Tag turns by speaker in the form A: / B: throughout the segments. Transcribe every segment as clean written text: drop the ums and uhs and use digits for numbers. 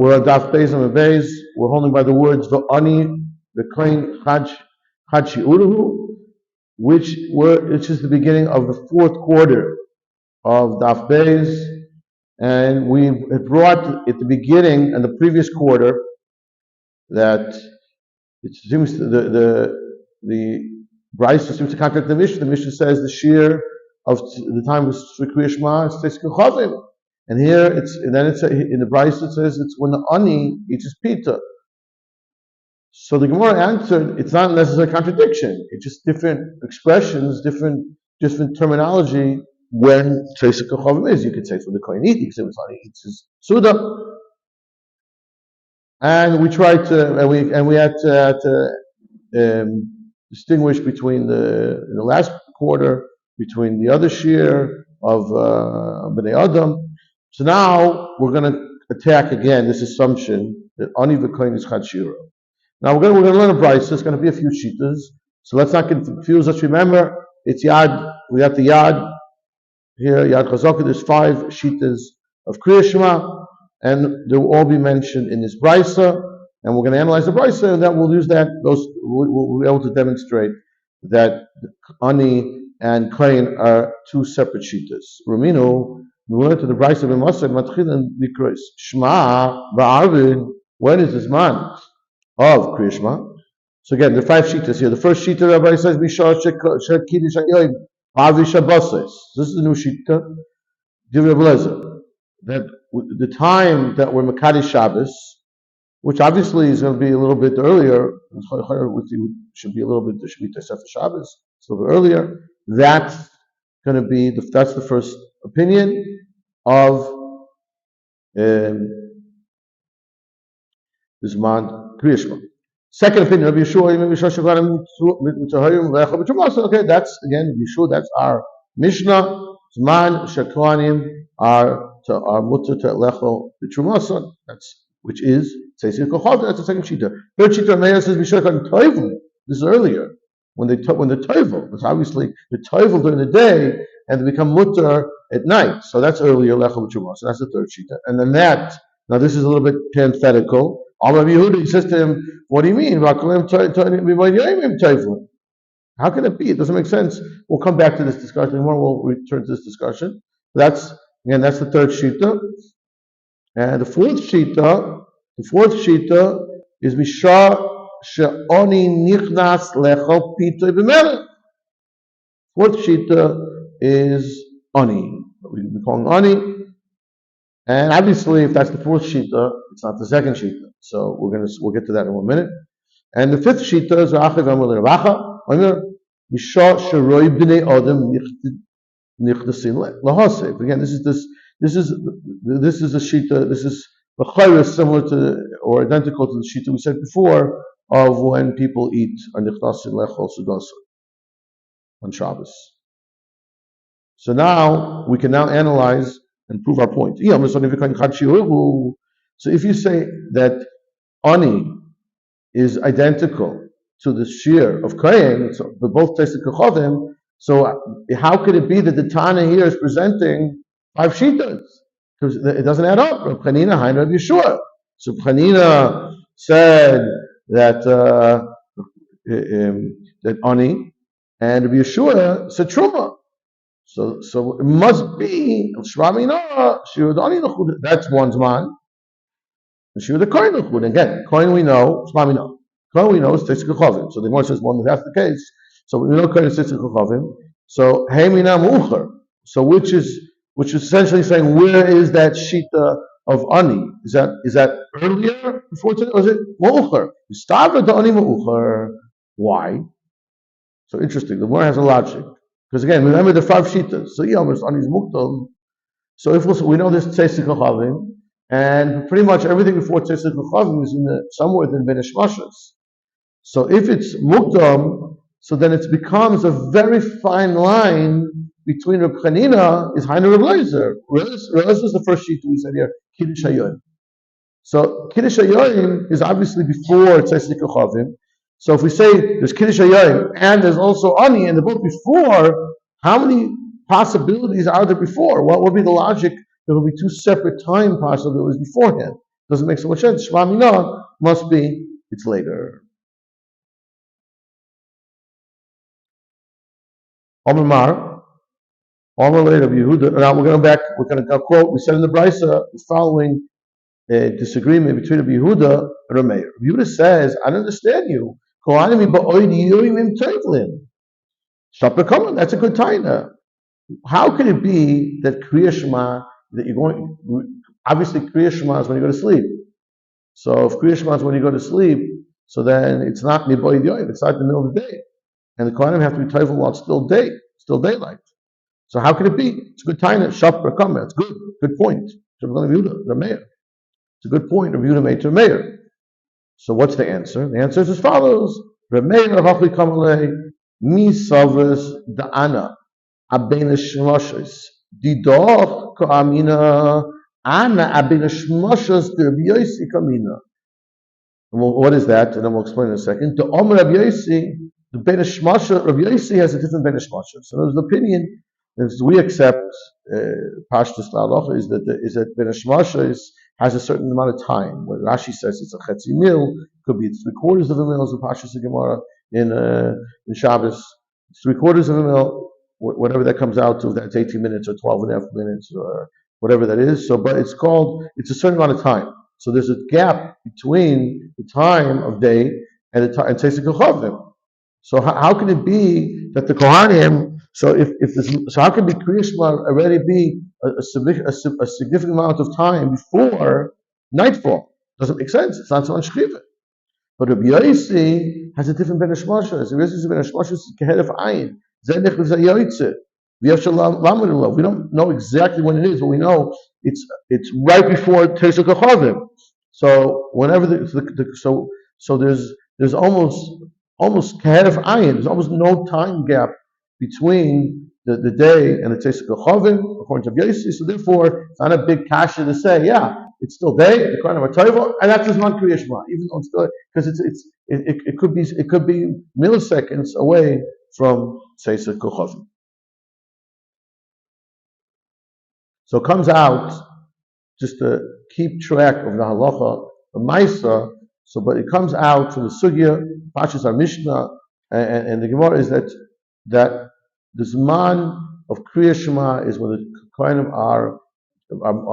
A: We're at Daf Beis and Beis. We're holding by the words V'ani V'koin Chad Shiuruhu, which is the beginning of the fourth quarter of Daf Beis, and we had brought at the beginning and the previous quarter that it seems the Brachos seems to contradict the Mishnah. The Mishnah says the Shiur of the time was for Kriya Shema is Tzeitzkei Chavim. And here in the Brachos it says it's when the ani eats his pita. So the Gemara answered, it's not necessarily a contradiction. It's just different expressions, different terminology when Tzeitzkei Chavim is. You could say it's when the kohen eats. You could say when the ani eats his suda. And we tried to, and we had to distinguish between in the last quarter between the other Shiur of Bnei Adam. So now we're going to attack again this assumption that ani v'koin is chad shira. Now we're going to learn a brayso. There's going to be a few shitas. So let's not get confused. Let's remember it's yad. We got the yad here. Yad chazaka. There's 5 shitas of Kriya Shema, and they will all be mentioned in this brayso. And we're going to analyze the brayso, and then we'll use that. We'll be able to demonstrate that ani and koin are 2 separate shitas. Rumino. We learned to the Rav Moshe Binyomin Friedman Shema Ba'arvid. When is this man of Kriya Shema? So again, there are 5 shitas here. The first shita, Rabbi says, Mishar Shekiddush Hayoim Avi Shabbos. This is the new shita. Divrei Eliezer. That the time that we're Mekadesh Shabbos, which obviously is going to be a little bit earlier, should be Tosefes Shabbos, it's a little bit earlier. That's going to be that's the first opinion of this man Kriya Shema. Second opinion of Yeshua. Okay, that's again Yeshua. That's our Mishnah. Zman Shekohanim are mutter to lechol b'trumason. That's which is Tzeitzkei Chavim. That's the second shita. Third shita Meir says B'shorkan Toivel. This is earlier when the Toivel. It's obviously the Toivel during the day, and they become mutter at night. So that's earlier, lechol b'trumason. So that's the third shita. And then now this is a little bit parenthetical. Rabbi Yehuda, he says to him, what do you mean? How can it be? It doesn't make sense. We'll come back to this discussion more. We'll return to this discussion. That's the third shita. And the fourth shita is Mishar She'oni Nichnas Lechol Pito B'Melech. Fourth shita is ani. We've been calling ani. And obviously, if that's the fourth shita, it's not the second shita. So we'll get to that in 1 minute. And the fifth shita is Rachav Amar L'Ravacha. Mishar Sheroi B'nei Adam Nichnasin Lahaseh. Again, this is a shita. This is the similar to or identical to the shita we said before of when people eat on Nichnasin Lechol Sudosa on Shabbos. So now we can analyze and prove our point. So if you say that ani is identical to the Shiur of kohen, so they're both Tzeitzkei Chavim, so how could it be that the Tana here is presenting 5 shitas? Because it doesn't add up. Rav Chanina Hainu Rav Yeshua. So Chanina said that ani, and Rav Yeshua said truma. So it must be that's one's man. And Shiur the kohen l'chud. Again, kohen we know, shmamina. Kohen we know is Tzeitzkei Chavim. So the Gemara says, well, that's the case. So we know kohen is Tzeitzkei Chavim. So heimina mucher. So which is essentially saying, where is that shita of ani? Is that earlier before today, or is it mucher? Stavra the ani mucher. Why? So interesting. The Gemara has a logic. Because again, remember the 5 shitas. So almost ani is muktal. So if we know this Tzeitzkei Chavim, and pretty much everything before Tzeitzkei Chavim is somewhere in Bein Hashmashos. So if it's mukdam, so then it becomes a very fine line between Reb Chanina is Hainu Reb Eliezer. Eliezer is the first sheet we said here, Kiddush Hayoim. So Kiddush Hayoim is obviously before Tzeitzkei Chavim. So if we say there's Kiddush Hayoim and there's also ani, and they're both before, how many possibilities are there before? What would be the logic? There will be 2 separate time possibilities beforehand. Doesn't make so much sense. Shema Mina must be it's later. Omer Mar, Omer later Yehuda. Now we're going to quote. We said in the Brisa the following disagreement between Rabbi Yehuda and Rav Meir. Rabbi Yehuda says, I don't understand you. That's a good taina. How can it be that Kriya Shema, that you're going, obviously Kriya Shema is when you go to sleep. So if Kriya Shema is when you go to sleep, so then it's not Miboid Yoim, it's not in the middle of the day. And the Kohanim have to be Toivel while it's still daylight. So how can it be? It's a good taina. Shapra Kama. It's good point. It's a good point. Rabbi Yehuda made to Meir. So what's the answer? The answer is as follows: Rabbi Meir hachli kamalei mi savas da'ana abein shmoshes didoch ka'amina ana abein shmoshes de Rabbi Yosi kamina. What is that? And then we'll explain in a second. The Omer Rabbi Yosi, the Bein Shmoshes, Rabbi Yosi has a different Bein Shmoshes. So there's the opinion. As we accept Pashtus La'alocha is that Bein Shmoshes has a certain amount of time. When Rashi says it's a chetzi mil, could be it's 3/4 of a mil, as the Pashtus of Gemara in Shabbos. It's 3/4 of a mil, whatever that comes out to. That's 18 minutes or 12.5 minutes or whatever that is. So, but it's a certain amount of time. So there's a gap between the time of day and the time and Tzeitzei Kochavim. So how can it be that the Kohanim? So how can the Kriya Shema already be a significant amount of time before nightfall? Doesn't make sense. It's not so much Shchiva. But Rabbi Yosi has a different Ben Hashmashas. Rabbi Yosi Ben Hashmashas is Kehed of Ayin. Zenech v'Zayoytze. We don't know exactly when it is, but we know it's right before Tzeitzei Kochavim. So whenever so there's almost Kehed of Ayin. There's almost no time gap between the day and the Tzeitzei Kochavim, according to Rabbi Yosi. So therefore, it's not a big kasha to say, yeah, it's still day, the Kohanim are Toivel, and that's Zman Kriya Shema, even though it's still, because it could be milliseconds away from Tzeitzei Kochavim. So it comes out just to keep track of the halacha, the Maisa. So, but it comes out from the sugya, Pashas our Mishnah, and the Gemara is that the Zman of Kriya Shema is when the Kohanim are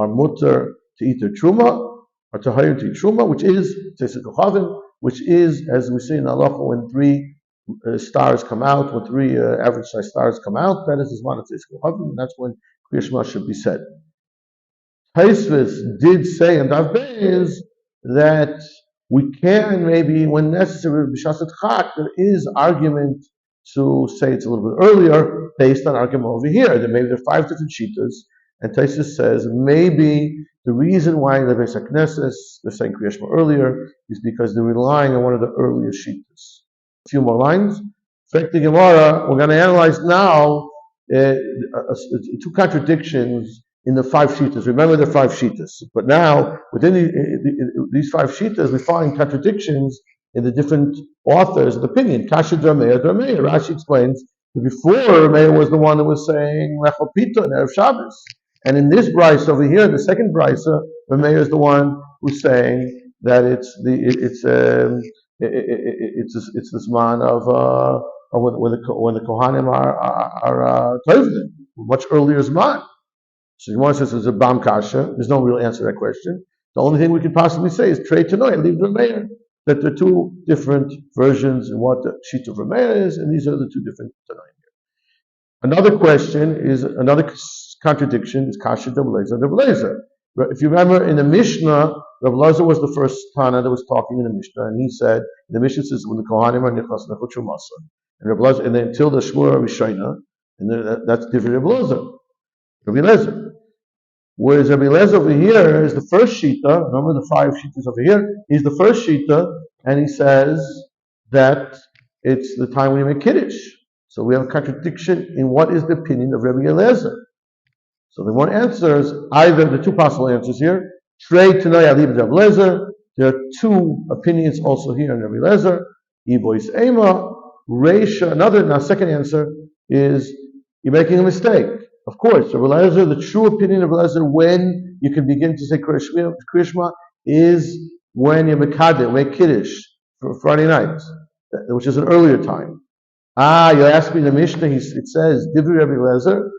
A: mutter to eat their truma, or to hire to eat truma, which is Tzeitzei Kochavim, which is, as we say in halacha, when 3 stars come out, when 3 average size stars come out, that is the Zman of Tzeitzei Kochavim, and that's when Kriya Shema should be said. Taisvis did say in Daf Beis that we can maybe, when necessary, b'shasat chak, there is argument to say it's a little bit earlier, based on argument over here. That maybe there are 5 different shitas, and Taisvis says maybe the reason why the Beis HaKnesses they're saying Kriya Shema earlier is because they're relying on one of the earlier shitas. A few more lines. Fact the Gemara, we're going to analyze now 2 contradictions in the 5 shitas. Remember the 5 shitas. But now, within these 5 shitas, we find contradictions in the different authors' opinion. Kasha Drameir. Rashi explains that before Drameir was the one that was saying Lechol Pita and Erev Shabbos. And in this brisa over here, the second brisa, Drameir is the one who's saying that it's the Zman of when the Kohanim are Tovim, much earlier Zman. So Gemara says there's a Bam Kasha. There's no real answer to that question. The only thing we could possibly say is Trey Tanoi and leave Rameir. That there are 2 different versions in what the sheet of Rameir is, and these are the 2 different Tanoi here. Another question is another contradiction is Kasha Rav Lezer. If you remember in the Mishnah, Rav Lezer was the first Tana that was talking in the Mishnah, and he said the Mishnah says when the Kohanim are Nichlas Nechut Shumasa, and Rav Lezer, and then until the Shmur Rishayna, and that's different Rav Lezer. Whereas Rabbi Lezer over here is the first shita. Remember the 5 shitas over here. He's the first shita, and he says that it's the time when you make kiddush. So we have a contradiction in what is the opinion of Rabbi Lezer. So the one answer is either the 2 possible answers here. Trey Tanoi Alib Rabbi Lezer. There are 2 opinions also here in Rabbi Lezer. Ibois Ema Reisha. Second answer is you're making a mistake. Of course, Rabbi Lezer, the true opinion of Rabbi Lezer, when you can begin to say Kriya Shema is when you're Mekadesh, make Kiddush for Friday night, which is an earlier time. You're asking the Mishnah, it says, Divri Rabbi Lezer.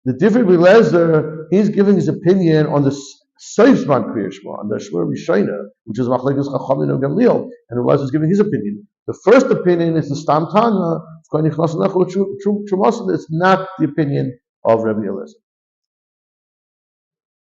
A: The Divri Rabbi Lezer, he's giving his opinion on the Seifzman Kriya Shema, on the Shema Rishayna, which is Machlekes Chachamim and Gamliel, and Rabbi Lezer is giving his opinion. The first opinion is the Stam Tana, it's not the opinion of Rabbi Eliezer.